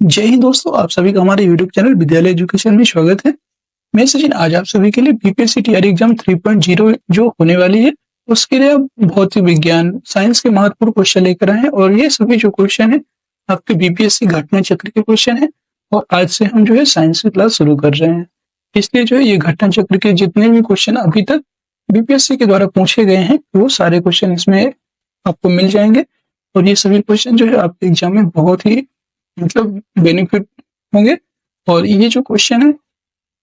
जय हिंद दोस्तों, आप सभी का हमारे यूट्यूब चैनल विद्यालय एजुकेशन में स्वागत है। मैं सचिन आज आप सभी के लिए बीपीएससी टीआरई एग्जाम 3.0 जो होने वाली है उसके लिए आप भौतिक विज्ञान साइंस के महत्वपूर्ण क्वेश्चन लेकर आए हैं और ये सभी जो क्वेश्चन है आपके बीपीएससी घटना चक्र के क्वेश्चन है। और आज से हम जो है साइंस की क्लास शुरू कर रहे हैं, इसलिए जो है ये घटना चक्र के जितने भी क्वेश्चन अभी तक बीपीएससी के द्वारा पूछे गए हैं वो सारे क्वेश्चन इसमें आपको मिल जाएंगे। और ये सभी क्वेश्चन जो है आपके एग्जाम में बहुत ही बेनिफिट होंगे। और ये जो क्वेश्चन है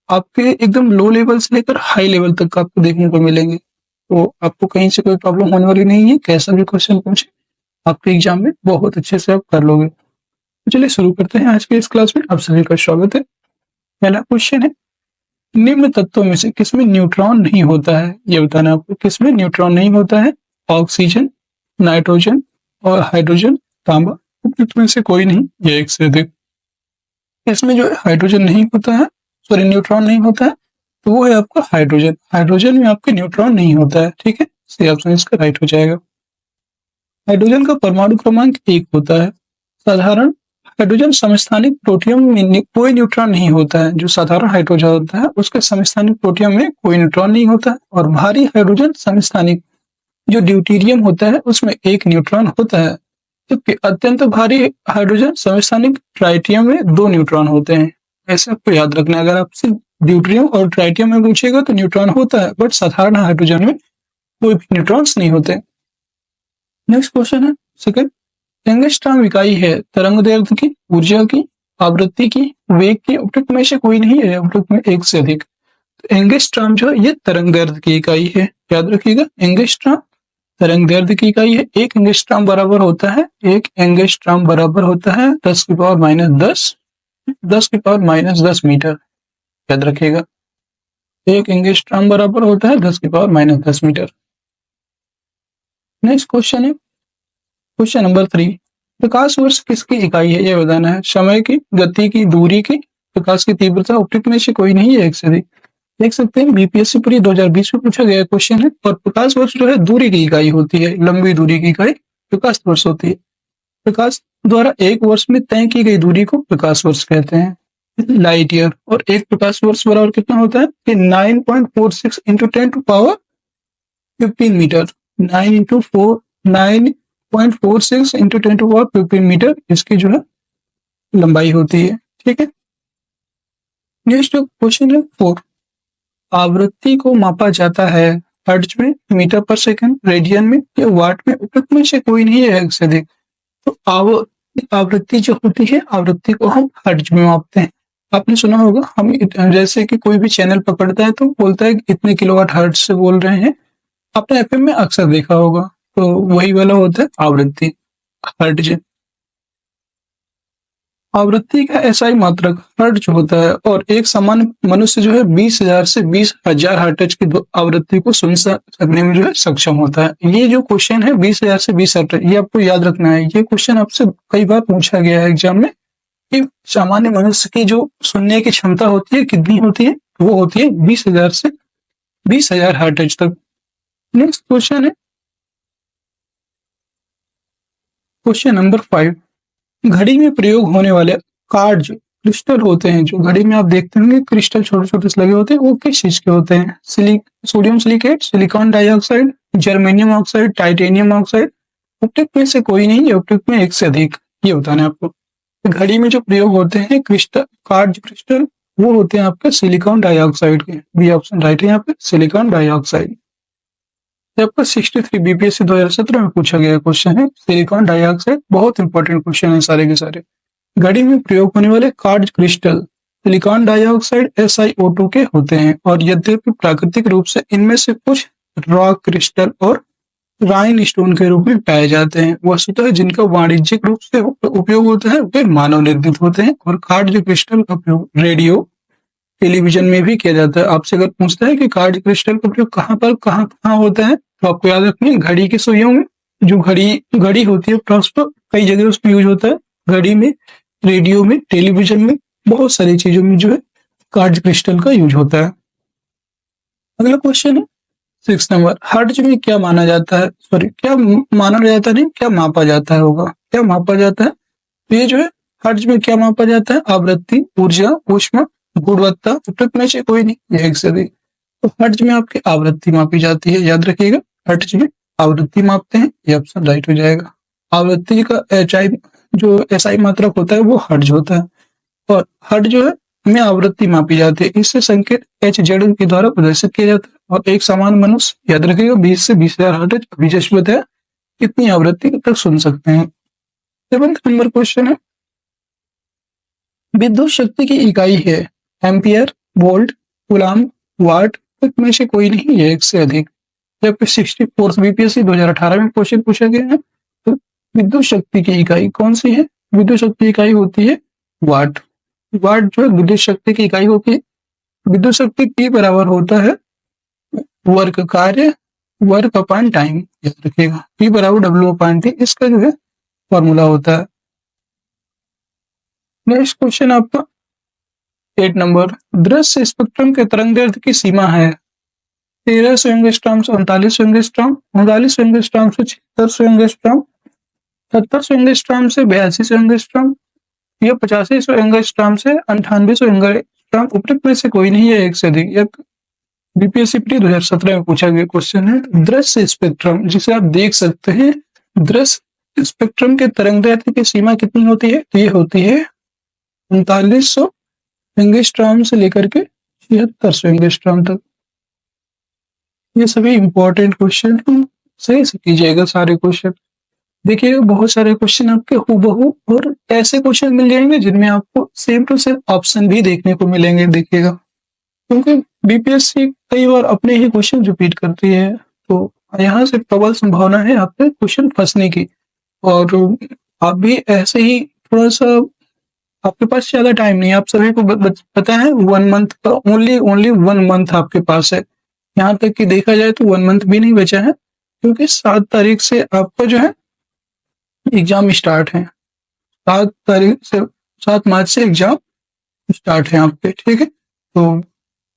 आपके एकदम लो लेवल से लेकर हाई लेवल तक आपको देखने को मिलेंगे, तो आपको कहीं से कोई प्रॉब्लम होने वाली नहीं है। कैसा भी क्वेश्चन पूछे आपके एग्जाम में बहुत अच्छे से आप कर लोगे। तो चलिए शुरू करते हैं आज के इस क्लास में। आप सभी का स्वागत है। पहला क्वेश्चन है, निम्न तत्वों में से किसमें न्यूट्रॉन नहीं होता है? ये बताना आपको किसमें न्यूट्रॉन नहीं होता है। ऑक्सीजन, नाइट्रोजन और हाइड्रोजन, तांबा। में से कोई नहीं, ये एक से अधिक। इसमें जो है हाइड्रोजन नहीं होता है, सॉरी न्यूट्रॉन नहीं होता है, तो वो है आपका हाइड्रोजन। हाइड्रोजन में आपके न्यूट्रॉन नहीं होता है, ठीक है। सही ऑप्शन इसका राइट हो जाएगा। हाइड्रोजन का परमाणु क्रमांक 1 होता है। साधारण हाइड्रोजन समस्थानिक प्रोटियम में कोई न्यूट्रॉन नहीं होता है। जो साधारण हाइड्रोजन होता है उसके समस्थानिक प्रोटियम में कोई न्यूट्रॉन नहीं होता है। और भारी हाइड्रोजन समस्थानिक जो ड्यूटेरियम होता है उसमें 1 न्यूट्रॉन होता है, जबकि अत्यंत भारी हाइड्रोजन समस्थानिक ट्राइटियम में 2 न्यूट्रॉन होते हैं। ऐसे आपको याद रखना है। अगर आपसे ड्यूटेरियम और ट्राइटियम में पूछेगा तो न्यूट्रॉन होता है, बट साधारण हाइड्रोजन में कोई भी न्यूट्रॉन्स नहीं होते। नेक्स्ट क्वेश्चन है सेकंड, एंगस्ट्रॉम इकाई है तरंगदैर्घ्य की, ऊर्जा की, आवृत्ति की, वेग की। उपयुक्त में से कोई नहीं है, उपयुक्त में एक से अधिक। तो एंगस्ट्रॉम जो है ये तरंगदैर्घ्य की इकाई है, याद रखिएगा। एंगस्ट्रॉम तरंगदैर्घ्य की इकाई है। 1 एंगस्ट्रॉम बराबर होता है 1 एंगस्ट्रॉम बराबर होता है 10 की पावर -10 10 की पावर -10 मीटर, याद रखिएगा। 1 एंगस्ट्रॉम बराबर होता है 10 की पावर -10 मीटर। नेक्स्ट क्वेश्चन है क्वेश्चन नंबर 3, प्रकाश वर्ष किसकी इकाई है? ये बताना है। समय की, गति की, दूरी की, प्रकाश की तीव्रता। उपयुक्त में से कोई नहीं है, एक से अधिक। देख सकते हैं बीपीएससी पूरी 2020 में पूछा गया क्वेश्चन है। और प्रकाश वर्ष जो है दूरी की इकाई होती है, लंबी दूरी की इकाई प्रकाश वर्ष होती है। प्रकाश द्वारा एक वर्ष में तय की गई दूरी को प्रकाश वर्ष कहते हैं, लाइट ईयर। और एक प्रकाश वर्ष बराबर कितना होता है कि 9.46 इंटू 10⁻15 मीटर। 9.46 इंटू 10⁻15 मीटर इसकी जो है लंबाई होती है, ठीक है। नेक्स्ट क्वेश्चन है 4, आवृत्ति को मापा जाता है हर्ट्ज में, मीटर पर सेकंड, रेडियन में या वाट में। उपयुक्त में से कोई नहीं है, एक से अधिक। तो आवृत्ति जो होती है, आवृत्ति को हम हर्ट्ज में मापते हैं। आपने सुना होगा, हम जैसे कि कोई भी चैनल पकड़ता है तो बोलता है कि इतने किलोवाट हर्ट्ज से बोल रहे हैं। आपने एफएम में अक्सर देखा होगा, तो वही वाला होता है आवृत्ति, हर्ट्ज। आवृत्ति का एसआई मात्रक हर्ट्ज होता है। और एक सामान्य मनुष्य जो है 20,000 से 20,000 हर्ट्ज की आवृत्ति को सुन सकने में जो है सक्षम होता है। ये जो क्वेश्चन है 20,000 से 20 हर्ट्ज, ये आपको याद रखना है। ये क्वेश्चन आपसे कई बार पूछा गया है एग्जाम में कि सामान्य मनुष्य की जो सुनने की क्षमता होती है कितनी होती है, वो होती है 20,000 से 20,000 हर्ट्ज तक। नेक्स्ट क्वेश्चन है क्वेश्चन नंबर 5, घड़ी में प्रयोग होने वाले कार्ड जो क्रिस्टल होते हैं, जो घड़ी में आप देखते होंगे क्रिस्टल छोटे छोटे से लगे होते हैं, वो किस चीज के होते हैं? Sodium silicate, silicon dioxide, germanium oxide, titanium oxide. उपयुक्त में से कोई नहीं है, उपयुक्त में एक से अधिक। ये बताना है आपको। घड़ी में जो प्रयोग होते हैं क्रिस्टल कार्ड क्रिस्टल, वो होते हैं आपके सिलिकॉन डाइऑक्साइड के। बी ऑप्शन राइट है यहाँ पे, सिलिकॉन डाइऑक्साइड। आपका 63 बीपीएससी 2017 में पूछा गया क्वेश्चन है सिलिकॉन डाइऑक्साइड। बहुत इंपॉर्टेंट क्वेश्चन है सारे के सारे। घड़ी में प्रयोग होने वाले card crystal silicon dioxide SiO2 के होते हैं। और यद्यपि प्राकृतिक रूप से इनमें से कुछ रॉक क्रिस्टल और राइन स्टोन के रूप में पाए जाते हैं, वस्तुतः जिनका वाणिज्यिक रूप से उपयोग होता है वे मानव निर्मित होते हैं। और कार्ड जो क्रिस्टल का उपयोग रेडियो, टेलीविजन में भी किया जाता है। आपसे अगर पूछता है कि कार्ड क्रिस्टल का प्रयोग कहाँ पर कहाँ होता है, तो आपको याद रखना है घड़ी की सुइयों में। जो घड़ी होती है कई जगह उसमें यूज होता है। घड़ी में, रेडियो में, टेलीविजन में, बहुत सारी चीजों में जो है कार्ड क्रिस्टल का यूज होता है। अगला क्वेश्चन है 6 नंबर, हर्ट्ज में क्या माना जाता है, सॉरी क्या माना जाता नहीं, क्या मापा जाता है होगा, क्या मापा जाता है। तो ये जो है हर्ट्ज में क्या मापा जाता है? आवृत्ति, ऊर्जा, ऊष्मा, गुणवत्ता, उपरोक्त में से कोई नहीं, यह एक से अधिक। तो हर्ट्ज में आपकी आवृत्ति मापी जाती है, याद रखिएगा, हर्ट्ज में आवृत्ति मापते हैं, ये ऑप्शन राइट हो जाएगा। आवृत्ति का एचआई जो एसआई मात्रक होता है वो हर्ट्ज होता है, और हर्ट्ज जो है में आवृत्ति मापी जाती है, इससे संकेत एच जेड के द्वारा प्रदर्शित किया जाता है। और एक समान मनुष्य, याद रखिएगा, 20 से 20,000 हर्ट्ज अभी जैसे बताया कितनी आवृत्ति तक सुन सकते हैं। 7th नंबर क्वेश्चन है, विद्युत शक्ति की इकाई है एम्पियर, वोल्ट, कूलाम, वाट, में से कोई नहीं, ये एक से अधिक। जबकि 64 बीपीएससी 2018 में क्वेश्चन पूछा गया है। तो विद्युत शक्ति की इकाई कौन सी है? विद्युत शक्ति इकाई होती है वाट। वाट जो है विद्युत शक्ति की इकाई होती है। विद्युत शक्ति P बराबर होता है वर्क कार्य, वर्क अपॉन टाइम, याद रखिएगा, P बराबर W अपॉन T, इसका जो है फॉर्मूला होता है। नेक्स्ट क्वेश्चन आपका 8 नंबर, दृश्य स्पेक्ट्रम के तरंगदैर्घ्य की सीमा है 1300 एंगस्ट्रॉम से 3900 एंगस्ट्रॉम, 3900 एंगस्ट्रॉम से 7600 एंगस्ट्रॉम, 7700 एंगस्ट्रॉम से 8200 एंगस्ट्रॉम, या 8500 एंगस्ट्रॉम से 9800 एंगस्ट्रॉम, उपरोक्त में से कोई नहीं है, एक से अधिक। बीपीएससी प्री 2017 में पूछा गया क्वेश्चन है। दृश्य स्पेक्ट्रम जिसे आप देख सकते हैं, दृश्य स्पेक्ट्रम के तरंगदैर्घ्य की सीमा कितनी होती है? तो ये होती है 3900 एंगस्ट्रॉम से लेकर के 7600 एंगस्ट्रॉम तक। ये सभी इंपॉर्टेंट क्वेश्चन हैं, सही से कीजिएगा सारे क्वेश्चन। देखिएगा बहुत सारे क्वेश्चन आपके हूबहू और ऐसे क्वेश्चन मिल जाएंगे जिनमें आपको सेम टू सेम ऑप्शन भी देखने को मिलेंगे, देखिएगा, क्योंकि बीपीएससी कई बार अपने ही क्वेश्चन रिपीट करती है, तो यहाँ से प्रबल संभावना है आपके क्वेश्चन फंसने की। और आप भी ऐसे ही थोड़ा सा, आपके पास ज्यादा टाइम नहीं है, आप सभी को पता है 1 मंथ का, ओनली 1 मंथ आपके पास है। यहाँ तक कि देखा जाए तो 1 मंथ भी नहीं बचा है, क्योंकि 7 तारीख से आपका जो है एग्जाम स्टार्ट है। 7 मार्च से एग्जाम स्टार्ट है आपके, ठीक है। तो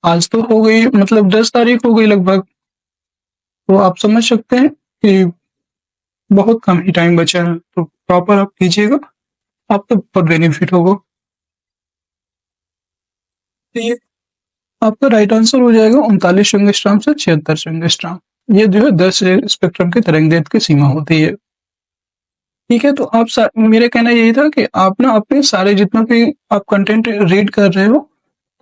आज तो हो गई, मतलब 10 तारीख हो गई लगभग, तो आप समझ सकते हैं कि बहुत कम ही टाइम बचा है, तो प्रॉपर आप कीजिएगा, आपको बहुत बेनिफिट होगा। तो ये आपका राइट आंसर हो जाएगा 39 एंगस्ट्रॉम से 76 एंगस्ट्रॉम। ये जो है 10 स्पेक्ट्रम के तरंगदैर्घ्य की सीमा होती है, ठीक है। तो आप मेरा कहना यही था कि आप ना अपने सारे जितना भी आप कंटेंट रीड कर रहे हो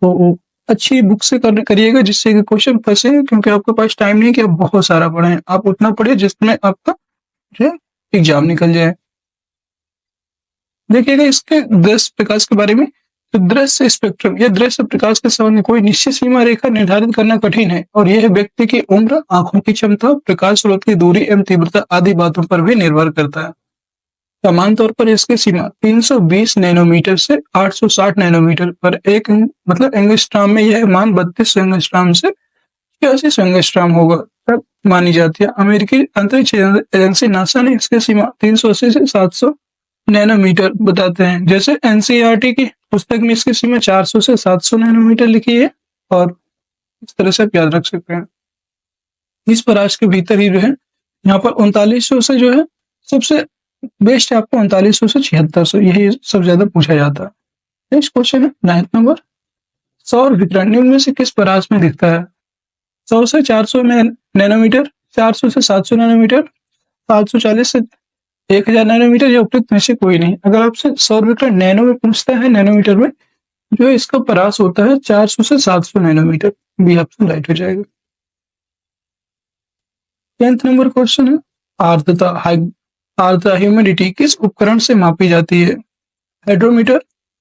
तो अच्छी बुक से करिएगा, जिससे कि क्वेश्चन फंसे, क्योंकि आपके पास टाइम नहीं है कि आप बहुत सारा पढ़ें, आप उतना पढ़िए जिसमें आपका जो है एग्जाम निकल जाए। देखिएगा इसके दृश्य प्रकाश के बारे में, तो दृश्य स्पेक्ट्रम या दृश्य प्रकाश के संबंध में कोई निश्चित सीमा रेखा निर्धारित करना कठिन है, और यह व्यक्ति की उम्र, आंखों की क्षमता, प्रकाश स्रोत की दूरी एवं तीव्रता आदि बातों पर भी निर्भर करता है। समान तौर पर इसकी सीमा 320 नैनोमीटर से 860 नैनोमीटर पर एक, मतलब एंगस्ट्रॉम में यह मान 32 एंगस्ट्रॉम से 86 एंगस्ट्रॉम होगा तक मानी जाती है। अमेरिकी अंतरिक्ष एजेंसी नासा ने इसकी सीमा 380 से 700 नैनोमीटर बताते हैं। जैसे एनसीईआरटी की पुस्तक में इसकी सीमा 400 से 700 नैनोमीटर लिखी है, और इस तरह से आप याद रख सकते हैं। इस परास के भीतर ही जो है यहाँ पर 3900 से जो है सबसे बेस्ट है आपको, 3900 से 7600, यही सब ज्यादा पूछा जाता है। नेक्स्ट क्वेश्चन है 9th नंबर, सौर विकिरण निम्न में से किस परास में दिखता है? 100 से 400 नैनोमीटर, 400 से 700 नैनोमीटर, 740 से 1000 नैनोमीटर, या उपयुक्त में से कोई नहीं। अगर आपसे सौर विकिरण नैनो में पूछता है, नैनोमीटर में, जो इसका परास होता है 400 से 700 नैनोमीटर, बी ऑप्शन राइट हो जाएगा। 10th नंबर क्वेश्चन है, आर्द्रता आर्द्रता ह्यूमिडिटी किस उपकरण से मापी जाती है? हाइड्रोमीटर,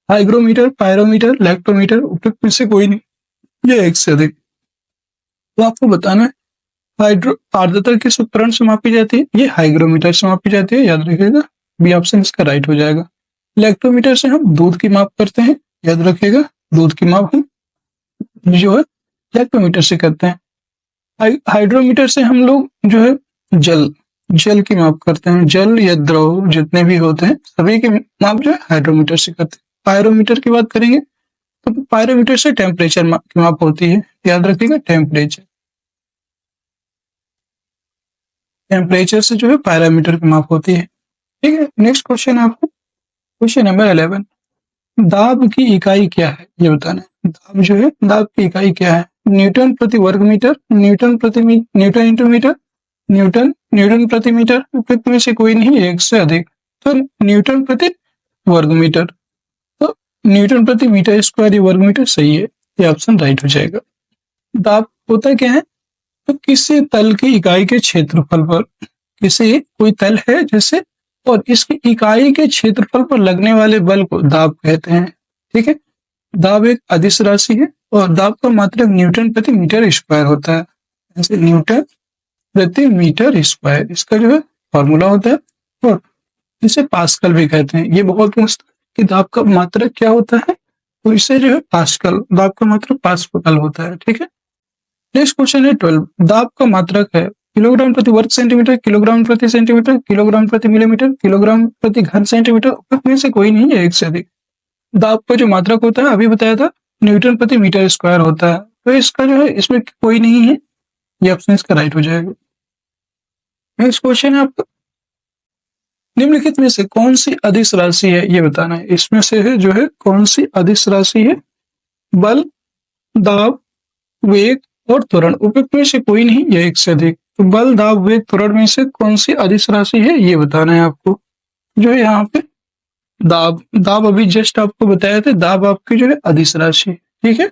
हाइग्रोमीटर, पायरोमीटर, लैक्टोमीटर, उपयुक्त में से कोई नहीं, ये एक से अधिक। तो आपको बताना है आर्द्रता किस उपकरण से मापी जाती है? ये हाइग्रोमीटर से मापी जाती है, याद रखिएगा, बी ऑप्शन इसका राइट हो जाएगा। लैक्टोमीटर से हम दूध की माप करते हैं, याद रखिएगा, दूध की माप हम जो है लैक्टोमीटर से करते हैं। हाइड्रोमीटर से हम लोग जो है जल की माप करते हैं, जल या द्रव जितने भी होते हैं सभी की माप जो है हाइड्रोमीटर से करते हैं। पायरोमीटर की बात करेंगे तो पायरोमीटर से टेम्परेचर की माप होती है, याद रखिएगा, टेम्परेचर से जो है पायरोमीटर की माप होती है, ठीक है। नेक्स्ट क्वेश्चन है आपको क्वेश्चन नंबर 11, दाब की इकाई क्या है ये बताना है। दाब जो है, दाब की इकाई क्या है? न्यूटन प्रति वर्ग metre, newton into metre, newton प्रति मीटर, उपयुक्त में से कोई नहीं, एक से अधिक। तो न्यूटन प्रति वर्ग मीटर, तो न्यूटन प्रति मीटर स्क्वायर या वर्ग मीटर सही है, ये ऑप्शन राइट हो जाएगा। दाब होता क्या है? तो किसी तल की इकाई के क्षेत्रफल पर, किसी कोई तल है जैसे, और इसकी इकाई के क्षेत्रफल पर लगने वाले बल को दाब कहते हैं। ठीक है, दाब एक अदिश राशि है और दाब का मात्रक न्यूटन प्रति मीटर स्क्वायर होता है। जैसे न्यूटन प्रति मीटर स्क्वायर, इसका जो है फॉर्मूला होता है, और इसे पास्कल भी कहते हैं। ये बहुत पूछता है कि दाब का मात्रक क्या होता है, तो इसे जो है पास्कल, दाब का मात्रक पास्कल होता है। ठीक है, नेक्स्ट क्वेश्चन है 12, दाब का मात्रक है किलोग्राम प्रति वर्ग सेंटीमीटर, किलोग्राम प्रति सेंटीमीटर, किलोग्राम प्रति मिलीमीटर, किलोग्राम प्रति घन सेंटीमीटर, उपयुक्त में से कोई नहीं है, एक से अधिक। दाब का जो मात्रक होता है, अभी बताया था, न्यूटन प्रति मीटर स्क्वायर होता है, तो इसका जो है इसमें कोई नहीं है, ये ऑप्शन इसका राइट हो जाएगा। नेक्स्ट क्वेश्चन है आपका, निम्नलिखित में से कौन सी अदिश राशि है ये बताना है। इसमें से है जो है कौन सी अदिश राशि है? बल, दाब, वेग और त्वरण, उपयुक्त में से कोई नहीं या एक से अधिक। तो बल, दाब, वेग, त्वरण में से कौन सी अदिश राशि है ये बताना है आपको। जो है यहाँ पे दाब, दाब अभी जस्ट आपको बताया था, दाब आपकी जो है अदिश राशि। ठीक है,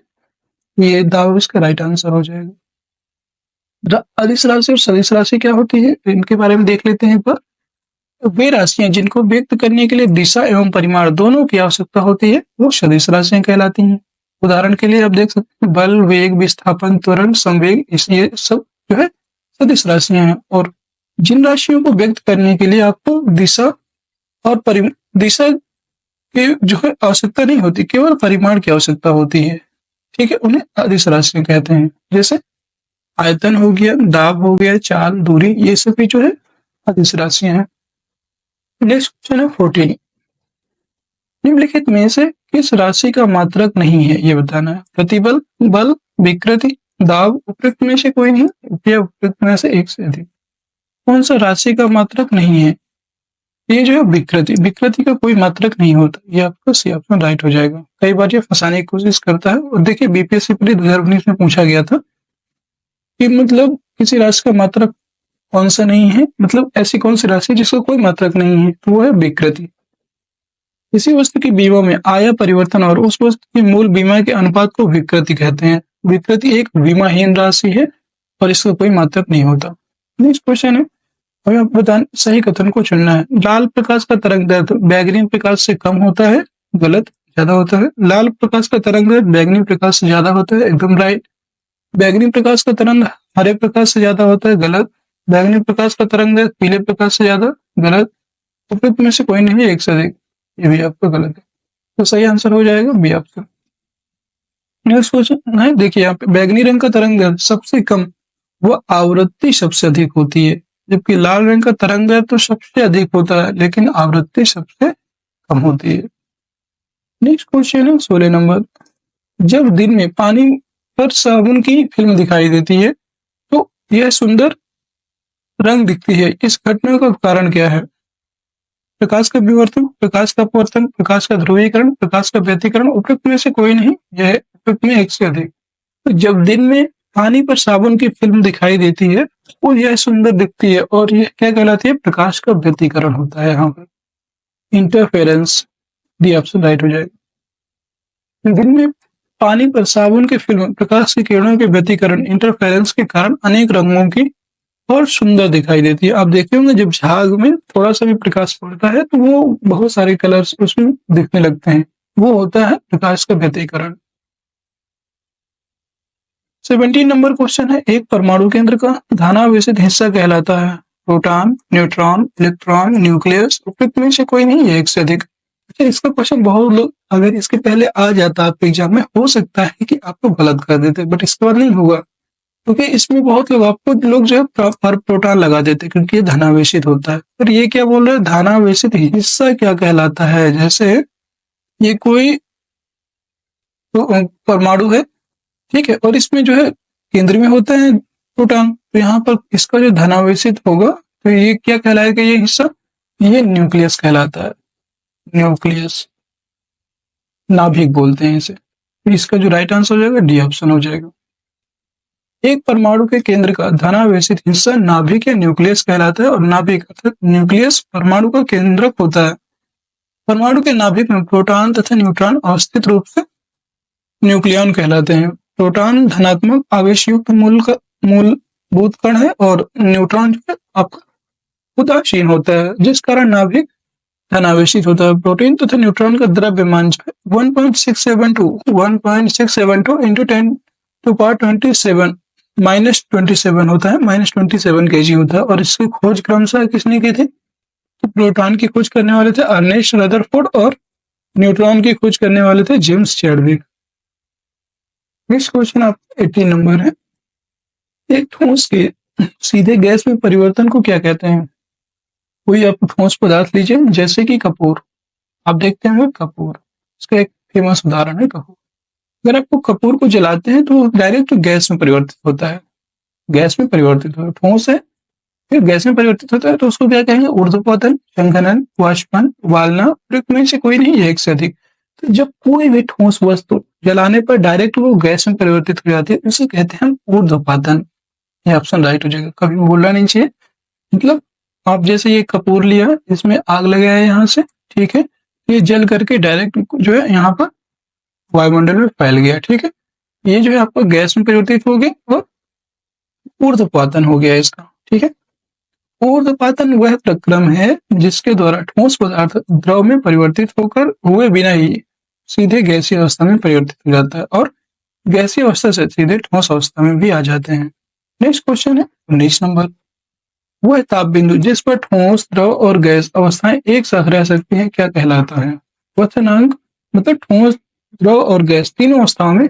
ये दाब इसका राइट आंसर हो जाएगा। अदिश राशि और सदिश राशि क्या होती है, इनके बारे में देख लेते हैं एक बार। वे राशियां जिनको व्यक्त करने के लिए दिशा एवं परिमाण दोनों की आवश्यकता होती है, वो सदिश राशियां कहलाती हैं। उदाहरण के लिए आप देख सकते हैं, बल, वेग, विस्थापन, त्वरण, संवेग, ये सब जो है सदिश राशियां हैं। और जिन राशियों को व्यक्त करने के लिए आपको दिशा और दिशा की जो है आवश्यकता नहीं होती, केवल परिमाण की आवश्यकता होती है, ठीक है, उन्हें अदिश राशियां कहते हैं। जैसे आयतन हो गया, दाब हो गया, चाल, दूरी, ये सभी जो है अदिश राशियां हैं। नेक्स्ट क्वेश्चन है 14, निम्नलिखित में से किस राशि का मात्रक नहीं है ये बताना है। प्रतिबल, बल, विकृति, दाब, उपयुक्त में से कोई नहीं या उपयुक्त में से एक से अधिक। कौन सा राशि का मात्रक नहीं है? ये जो है विकृति, विकृति का कोई मात्रक नहीं होता, ये आपका सी ऑप्शन राइट हो जाएगा। कई बार ये फंसाने की कोशिश करता है, और देखिए बीपीएससी पहले 2019 में पूछा गया था कि मतलब किसी राशि का मात्रक कौन सा नहीं है, मतलब ऐसी कौन सी राशि जिसका कोई मात्रक नहीं है, तो वो है विकृति। किसी वस्तु की बीमा में आया परिवर्तन और उस वस्तु की मूल बीमा के अनुपात को विकृति कहते हैं। विकृति एक बीमाहीन राशि है और इसका कोई मात्रक नहीं होता। नेक्स्ट क्वेश्चन है, हमें आपको बताना सही कथन को चुनना है। लाल प्रकाश का तरंग दैर्ध्य बैगनी प्रकाश से कम होता है, गलत, ज्यादा होता है। लाल प्रकाश का तरंग दैर्ध्य बैगनी प्रकाश से ज्यादा होता है, एकदम राइट। बैगनी प्रकाश का तरंग हरे प्रकाश से ज्यादा होता है, गलत। बैगनी प्रकाश का तरंग दैर्ध्य पीले प्रकाश से ज्यादा, गलत। उपयुक्त में से कोई नहीं है, एक से अधिक, ये भी आपका गलत है, तो सही आंसर हो जाएगा बी ऑप्शन। नेक्स्ट क्वेश्चन है, देखिए यहाँ पे बैगनी रंग का तरंग दैर्ध्य सबसे कम, वह आवृत्ति सबसे अधिक होती है, जबकि लाल रंग का तरंग दैर्ध्य तो सबसे अधिक होता है लेकिन आवृत्ति सबसे कम होती है। नेक्स्ट क्वेश्चन है 16 नंबर, जब दिन में पानी पर साबुन की फिल्म दिखाई देती है तो यह सुंदर रंग दिखती है, इस घटना का कारण क्या है? प्रकाश का विवर्तन, प्रकाश का अपवर्तन, प्रकाश का ध्रुवीकरण, प्रकाश का व्यतिकरण, उपयुक्त में से कोई नहीं, यह उपयुक्त में एक से अधिक। तो जब दिन में पानी पर साबुन की फिल्म दिखाई देती है और यह सुंदर दिखती है, और यह क्या कहलाती है? प्रकाश का व्यतिकरण होता है यहाँ पर, इंटरफेरेंस, डी ऑप्शन राइट हो जाएगा। दिन में पानी पर साबुन की फिल्म प्रकाश की किरणों के व्यतिकरण, इंटरफेरेंस के कारण अनेक रंगों की और सुंदर दिखाई देती है। आप देखे होंगे जब झाग में थोड़ा सा भी प्रकाश पड़ता है तो वो बहुत सारे कलर्स उसमें दिखने लगते हैं, वो होता है प्रकाश का व्यतिकरण। 17 नंबर क्वेश्चन है, एक परमाणु केंद्र का धनावेशित हिस्सा कहलाता है प्रोटॉन, न्यूट्रॉन, इलेक्ट्रॉन, न्यूक्लियस, उपयुक्त में से कोई नहीं है, एक से अधिक। अच्छा, इसका क्वेश्चन बहुत लोग अगर इसके पहले आ जाता आपके एग्जाम में, हो सकता है कि आपको गलत कर देते, बट इसके बाद नहीं होगा, क्योंकि इसमें बहुत लोग आपको लोग जो है पर प्रोटॉन लगा देते क्योंकि ये धनावेशित होता है। पर ये क्या बोल रहे हैं, धनावेशित हिस्सा क्या कहलाता है? जैसे ये कोई परमाणु है, ठीक है, और इसमें जो है केंद्र में होता है प्रोटॉन, तो यहाँ पर इसका जो धनावेशित होगा तो ये क्या कहलाएगा, ये हिस्सा, ये न्यूक्लियस कहलाता है। न्यूक्लियस, नाभिक बोलते हैं इसे। तो इसका जो राइट आंसर हो जाएगा डी ऑप्शन हो जाएगा। एक परमाणु के केंद्र का धनावेशित हिस्सा नाभिक या न्यूक्लियस कहलाता है, और नाभिक अर्थात न्यूक्लियस परमाणु का केंद्रक होता है। परमाणु के नाभिक में प्रोटॉन तथा न्यूट्रॉन अवस्थित रूप से न्यूक्लियॉन कहलाते हैं। प्रोटॉन धनात्मक आवेशयुक्त मूलभूत कण है और न्यूट्रॉन जो है आपका उदासीन होता है, जिस कारण नाभिक धनावेशित होता है। प्रोटीन तथा न्यूट्रॉन का द्रव्यमान जो है 1.672 इंटू 10⁻27 -27 होता है, -27 kg होता है। और इसकी खोज क्रमशः किसने की थी? तो प्रोटॉन की खोज करने वाले थे अर्नेस्ट रदरफोर्ड और न्यूट्रॉन की खोज करने वाले थे जेम्स चैडविक। नेक्स्ट क्वेश्चन आप 18 नंबर है। एक ठोस के सीधे गैस में परिवर्तन को क्या कहते हैं? कोई आप ठोस पदार्थ लीजिए जैसे कि कपूर, आप देखते हैं कपूर, इसका एक फेमस उदाहरण है कपूर। अगर आपको कपूर को जलाते हैं तो डायरेक्ट गैस में परिवर्तित होता है, गैस में परिवर्तित होता है। ठोस है फिर गैस में परिवर्तित होता है तो उसको क्या कहेंगे? ऊर्ध्वपतन, संघनन, वाष्पन, उबालना, प्रयुक्त में से कोई नहीं है, एक से अधिक। तो जब कोई भी ठोस वस्तु जलाने पर डायरेक्ट वो गैस में परिवर्तित हो जाती है, उसे कहते हैं ऊर्ध्वपातन। ये ऑप्शन राइट हो जाएगा, कभी बोलना नहीं चाहिए। मतलब आप जैसे ये कपूर लिया, इसमें आग लगाया है यहाँ से, ठीक है, ये जल करके डायरेक्ट जो है यहाँ पर वायुमंडल में फैल गया, ठीक है। ये जो है आपका गैस में परिवर्तित हो गया और ऊर्ध्वपातन हो गया इसका, ठीक है। ऊर्ध्वपातन वह प्रक्रम है जिसके द्वारा ठोस पदार्थ द्रव में परिवर्तित होकर हुए बिना ही सीधे गैसीय अवस्था में परिवर्तित हो जाता है और गैसीय अवस्था से सीधे ठोस अवस्था में भी आ जाते हैं। नेक्स्ट क्वेश्चन है 19 नंबर। वह ताप बिंदु जिस पर ठोस, द्रव और गैस अवस्थाएं एक साथ रह सकती हैं क्या कहलाता है? क्वथनांक, मतलब ठोस, द्रव और गैस तीनों अवस्थाओं में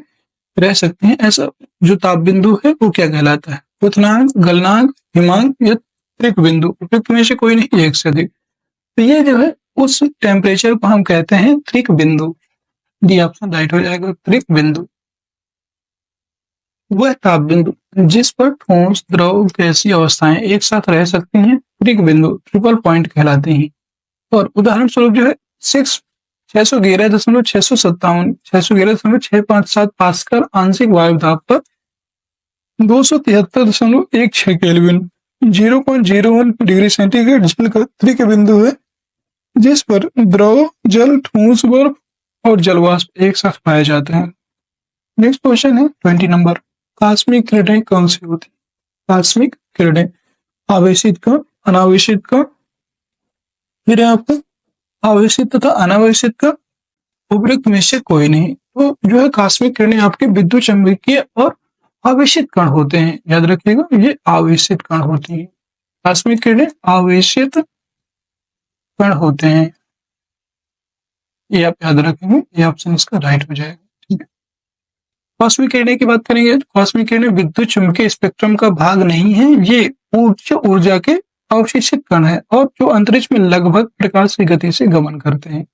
रह सकते हैं, ऐसा जो ताप बिंदु है वो क्या कहलाता है? क्वथनांक, गलनांक, हिमांक या त्रिक बिंदु? उपयुक्त में से कोई नहीं, एक से अधिक। तो ये जो है उस टेम्परेचर को हम कहते हैं त्रिक बिंदु। डी ऑप्शन राइट हो जाएगा, त्रिक बिंदु। वह ताप बिंदु जिस पर ठोस, द्रव, गैसीय अवस्थाएं एक साथ रह सकती हैं त्रिक बिंदु ट्रिपल पॉइंट कहलाते हैं। और उदाहरण स्वरूप जो है 611.657 पास्कल आंशिक वायु दाब पर 273.16 केल्विन 0.01 डिग्री सेंटीग्रेड जल का त्रिक बिंदु है, जिस पर द्रव, जल, ठोस, बर्फ और जलवाष्प एक साथ पाए जाते हैं। नेक्स्ट क्वेश्चन है 20 नंबर। कॉस्मिक किरणें कौन सी होती? कॉस्मिक किरणें आवेशित कण, अनावेशित कण, फिर आपको आवेशित तथा अनावेशित कण, उपयुक्त में से कोई नहीं। तो जो है कॉस्मिक किरणें आपके विद्युत चुंबकीय और आवेशित कण होते हैं, याद रखिएगा, ये आवेशित कण होती हैं। कॉस्मिक किरणें आवेशित कण होते हैं, ये आप याद रखेंगे, ये ऑप्शन इसका राइट हो जाएगा, ठीक है। कॉस्मिक किरणें की बात करेंगे तो कॉस्मिक किरणें विद्युत चुंबकीय स्पेक्ट्रम का भाग नहीं है, ये उच्च ऊर्जा के अवशोषित कण है और जो अंतरिक्ष में लगभग प्रकाश की गति से गमन करते हैं।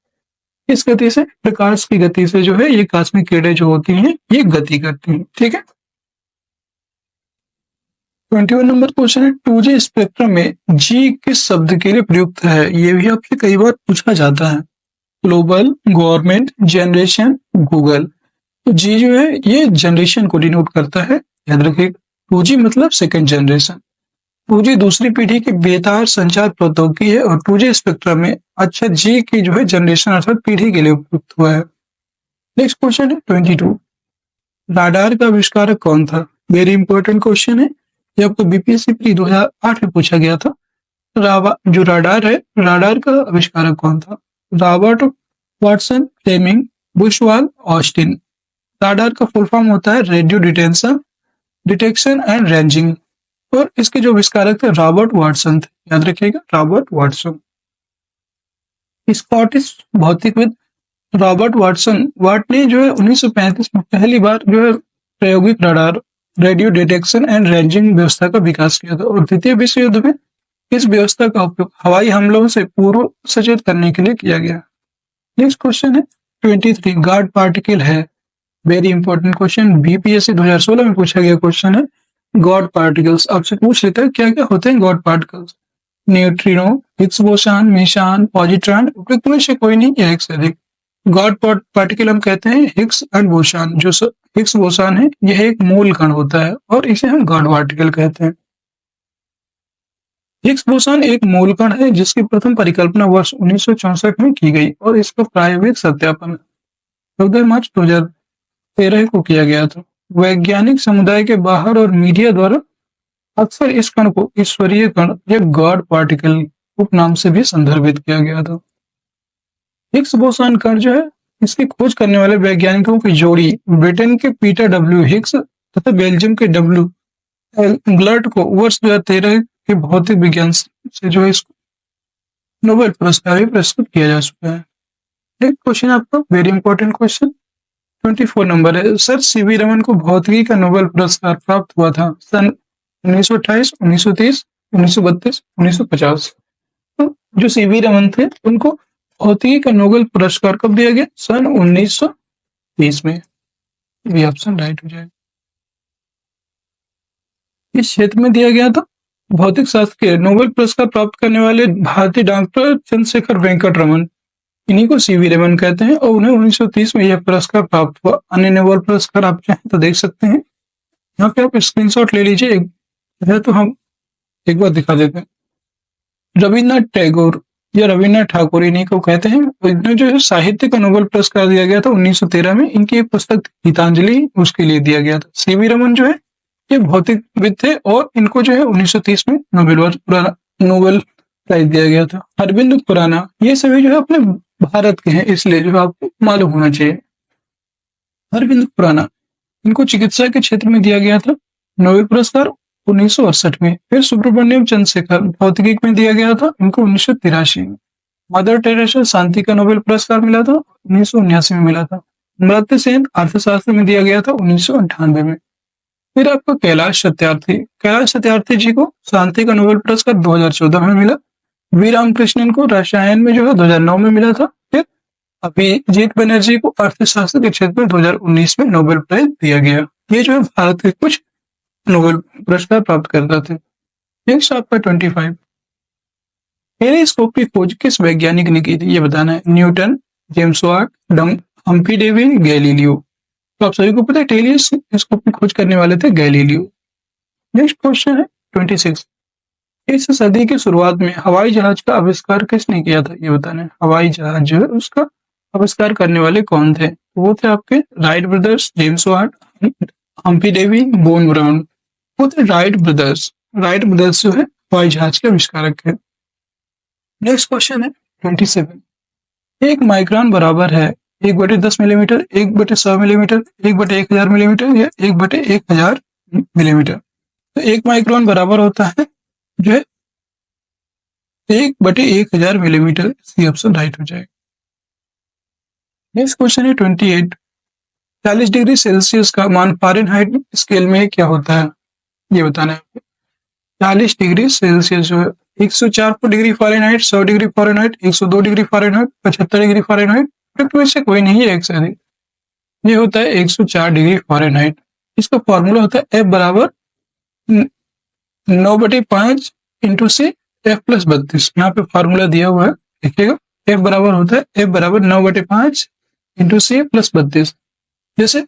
इस गति से, प्रकाश की गति से जो है ये कॉस्मिक किरणें जो होती हैं ये गति करती हैं, ठीक है। 21 नंबर क्वेश्चन है 2G स्पेक्ट्रम में जी किस शब्द के लिए प्रयुक्त है? ये भी आपसे कई बार पूछा जाता है। Global, government, generation, Google. तो जी जो है ये जनरेशन को डिनोट करता है, याद रखिए। 2G मतलब सेकंड जनरेशन। 2G दूसरी पीढ़ी की बेतार संचार प्रौद्योगिकी है और 2G स्पेक्ट्रम में अच्छा जी की जो है जनरेशन अर्थात पीढ़ी के लिए उपयुक्त हुआ है। नेक्स्ट क्वेश्चन है 22। राडार का आविष्कारक कौन था? वेरी इंपॉर्टेंट क्वेश्चन है, ये आपको बीपीएससी प्री 2008 में पूछा गया था। जो राडार है, राडार का आविष्कारक कौन था? रॉबर्ट वाटसन, फ्लेमिंग, बुशवाल, ऑस्टिन। राडार का फुल फॉर्म होता है रेडियो डिटेक्शन एंड रेंजिंग, और इसके जो आविष्कारक थे रॉबर्ट वाटसन थे, याद रखिएगा, रॉबर्ट वाटसन। स्कॉटिश भौतिकविद रॉबर्ट वाट ने जो है 1935 में पहली बार जो है प्रायोगिक radar radio detection and ranging व्यवस्था का विकास किया था और द्वितीय विश्व युद्ध में इस व्यवस्था का उपयोग हवाई हमलों से पूर्व सचेत करने के लिए किया गया। नेक्स्ट क्वेश्चन है 23। गॉड पार्टिकल है, वेरी इंपॉर्टेंट क्वेश्चन, बीपीएससी 2016 में पूछा गया क्वेश्चन है। गॉड पार्टिकल्स आपसे पूछ लेते हैं क्या क्या होते हैं God particles. Neutrino, Higgs boson, Mason, positron, उपयुक्त में से कोई नहीं या एक से अधिक। गॉड पार्टिकल हम कहते हैं हिग्स एंड बोसान। जो हिग्स बोसान है यह एक मूल कण होता है और इसे हम गॉड पार्टिकल कहते हैं। हिग्स बोसान एक मूल कण है जिसकी प्रथम परिकल्पना वर्ष 1964 में की गई और इसका प्रायोगिक सत्यापन 14 मार्च 2013 को किया गया था। वैज्ञानिक समुदाय के बाहर और मीडिया द्वारा अक्सर इस कण को ईश्वरीय कण या गॉड पार्टिकल उपनाम से भी संदर्भित किया गया था। हिग्स बोसान कण जो है इसकी खोज करने वाले वैज्ञानिकों की जोड़ी ब्रिटेन के पीटर डब्ल्यू हिग्स तथा बेल्जियम के डब्ल्यू एल ग्लर्ट को वर्ष 2013 के भौतिक विज्ञान से जो है इसको नोबेल पुरस्कार भी प्रस्तुत किया जा चुका है। नेक्स्ट क्वेश्चन आपका वेरी इंपॉर्टेंट क्वेश्चन 24 नंबर है। सर सीवी रमन को भौतिकी का नोबेल पुरस्कार प्राप्त हुआ था सन 1928, 1930, 1932, 1950। तो जो सीवी रमन थे उनको भौतिकी का नोबेल पुरस्कार कब दिया गया? सन 1930 में। ये ऑप्शन राइट हो जाएगा। इस क्षेत्र में दिया गया था। भौतिक शास्त्र के नोबेल पुरस्कार प्राप्त करने वाले भारतीय डॉक्टर चंद्रशेखर वेंकट रमन, इन्हीं को सीवी रमन कहते हैं और उन्हें 1930 में यह पुरस्कार प्राप्त हुआ। अन्य नोबेल पुरस्कार आप चाहें तो देख सकते हैं। यहाँ पे आप स्क्रीनशॉट ले लीजिए है तो हम एक बार दिखा देते हैं। रविन्द्रनाथ टैगोर या रविन्द्रनाथ ठाकुर इन्हीं को कहते हैं। इन्हें जो है साहित्य का नोबेल पुरस्कार दिया गया था 1913 में। इनकी एक पुस्तक गीतांजलि उसके लिए दिया गया था। सीवी रमन जो है ये भौतिकविद थे और इनको जो है 1930 में नोबेल प्राइज दिया गया था। अरविंद खुराना ये सभी जो है अपने भारत के हैं, इसलिए जो है आपको मालूम होना चाहिए। अरविंद खुराना इनको चिकित्सा के क्षेत्र में दिया गया था नोबेल पुरस्कार 1968 में। फिर सुब्रमण्यम चंद्रशेखर भौतिकी में दिया गया था इनको 1983 में। मदर टेरेसा शांति का नोबेल पुरस्कार मिला था 1979 में मिला था। अमर्त्य सेन अर्थशास्त्र में दिया गया था 1998 में। फिर आपको कैलाश सत्यार्थी जी को शांति का नोबेल पुरस्कार 2014 में मिला। वी रामकृष्णन को रसायन में जो है 2009 में मिला था। फिर अभिजीत बनर्जी को अर्थशास्त्र के क्षेत्र में 2019 में नोबेल प्राइज दिया गया। ये जो है भारत के कुछ नोबेल पुरस्कार प्राप्त करता थे। नेक्स्ट आपका 25 टेलीस्कोप की खोज किस वैज्ञानिक ने की थी ये बताना है। Newton, James Watt, Humphry Davy, Galileo. तो आप सभी को पता है टेलीस्कोप की खोज करने वाले थे गैलीलियो। नेक्स्ट क्वेश्चन है 26 इस सदी की शुरुआत में हवाई जहाज का आविष्कार किसने किया था ये बताना है। हवाई जहाज जो है उसका आविष्कार करने वाले कौन थे? वो थे आपके Wright Brothers, James Watt, Humphry Davy, von Braun. वो थे राइट ब्रदर्स जो है हवाई जहाज के आविष्कारक है। नेक्स्ट क्वेश्चन है 27 एक माइक्रोन बराबर है 1/10 मिलीमीटर, 1/100 मिलीमीटर, 1/1000 मिलीमीटर या 1/1000 मिलीमीटर। तो 1 माइक्रोन बराबर होता है जो है 1/1000 मिलीमीटर। सी ऑप्शन राइट हो जाएगा। नेक्स्ट क्वेश्चन है 28 40 डिग्री सेल्सियस का मान फ़ारेनहाइट स्केल में क्या होता है ये बताना है। 40 डिग्री सेल्सियस जो है 104 degree Fahrenheit, 100 degree Fahrenheit, 102 degree Fahrenheit, 75 degree Fahrenheit. में से कोई नहीं है एक से अधिक। ये होता है 104 डिग्री फ़ारेनहाइट। इसका फॉर्मूला होता है F बराबर 9/5 इंटू से F+32। यहाँ पे फॉर्मूला दिया हुआ है देखिएगा। F बराबर होता है F बराबर 9/5 इंटू से +32। जैसे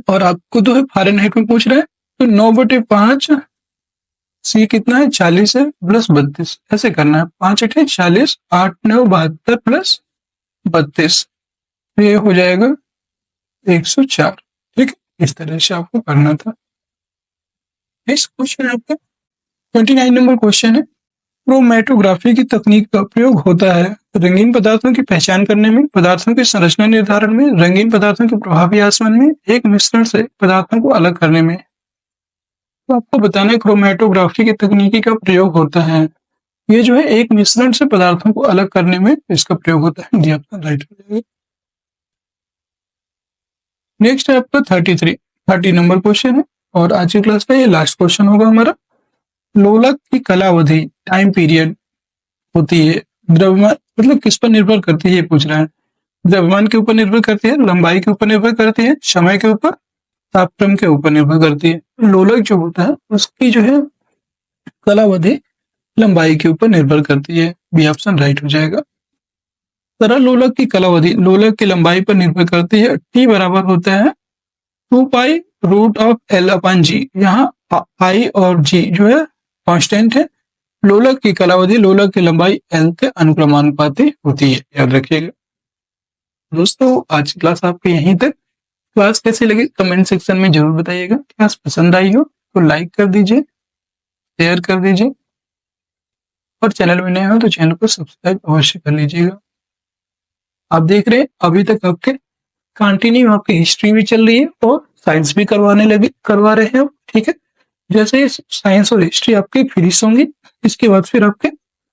और आपको तो है फ़ारेनहाइट में पूछ रहा है तो 9/5 सी कितना है 40 है +32 ऐसे करना है। 5 8 40, 8 9 72 प्लस 32 ये हो जाएगा 104। ठीक है, इस तरह से आपको करना था। नेक्स्ट क्वेश्चन आपका 29 नंबर क्वेश्चन है क्रोमैटोग्राफी की तकनीक का प्रयोग होता है रंगीन पदार्थों की पहचान करने में, पदार्थों की संरचना निर्धारण में, रंगीन पदार्थों के प्रभावी आसमान में, एक मिश्रण से पदार्थों को अलग करने में। तो आपको बताना है क्रोमैटोग्राफी की तकनीकी का प्रयोग होता है। ये जो है एक मिश्रण से पदार्थों को अलग करने में इसका प्रयोग होता है। जी आपका राइट हो जाएगा। नेक्स्ट है आपका 30 नंबर क्वेश्चन है और आज की क्लास का ये लास्ट क्वेश्चन होगा हमारा। लोलक की कालावधि टाइम पीरियड होती है द्रव्यमान मतलब किस पर निर्भर करती है ये पूछ रहा है। द्रव्यमान के ऊपर निर्भर करती है, लंबाई के ऊपर निर्भर करती है, समय के ऊपर, तापक्रम के ऊपर निर्भर करती है। लोलक जो होता है उसकी जो है कालावधि लंबाई के ऊपर निर्भर करती है। बी ऑप्शन राइट हो जाएगा। सरल लोलक की कालावधि लोलक की लंबाई पर निर्भर करती है। टी बराबर होता है 2 पाई रूट ऑफ L/G। यहाँ पाई और जी जो है कांस्टेंट है। लोलक की कालावधि लोलक की लंबाई L के अनुक्रमानुपाती होती है, याद रखिएगा। दोस्तों आज की क्लास आपके यहीं तक। क्लास कैसी लगी कमेंट सेक्शन में जरूर बताइएगा। क्लास पसंद आई हो तो लाइक कर दीजिए, शेयर कर दीजिए और चैनल में नए हो तो चैनल को सब्सक्राइब अवश्य कर लीजिएगा। आप देख रहे हैं अभी तक आपके कंटिन्यू आपकी हिस्ट्री भी चल रही है और साइंस भी करवा रहे हैं, ठीक है। जैसे ही साइंस और हिस्ट्री आपकी फिनिश होंगी इसके बाद फिर आपके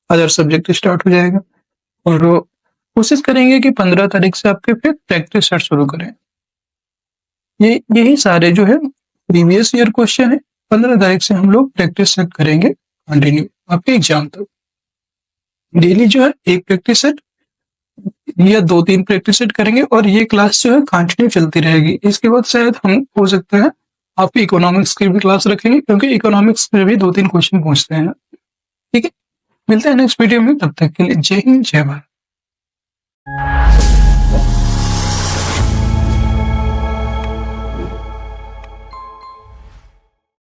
अदर सब्जेक्ट स्टार्ट हो जाएगा और कोशिश करेंगे कि 15 तारीख से आपके फिर प्रैक्टिस सेट शुरू करें। यही सारे जो है प्रीवियस ईयर क्वेश्चन है। 15 तारीख से हम लोग प्रैक्टिस सेट करेंगे कंटिन्यू आपके एग्जाम तक। डेली जो है एक प्रैक्टिस सेट या 2-3 प्रैक्टिस सेट करेंगे और ये क्लास जो है कंटिन्यू चलती रहेगी। इसके बाद शायद हम हो सकता है आपकी इकोनॉमिक्स की भी क्लास रखेंगे क्योंकि इकोनॉमिक्स में भी 2-3 क्वेश्चन पूछते हैं, ठीक है। मिलते हैं नेक्स्ट वीडियो में, तब तक के लिए जय हिंद जय भारत।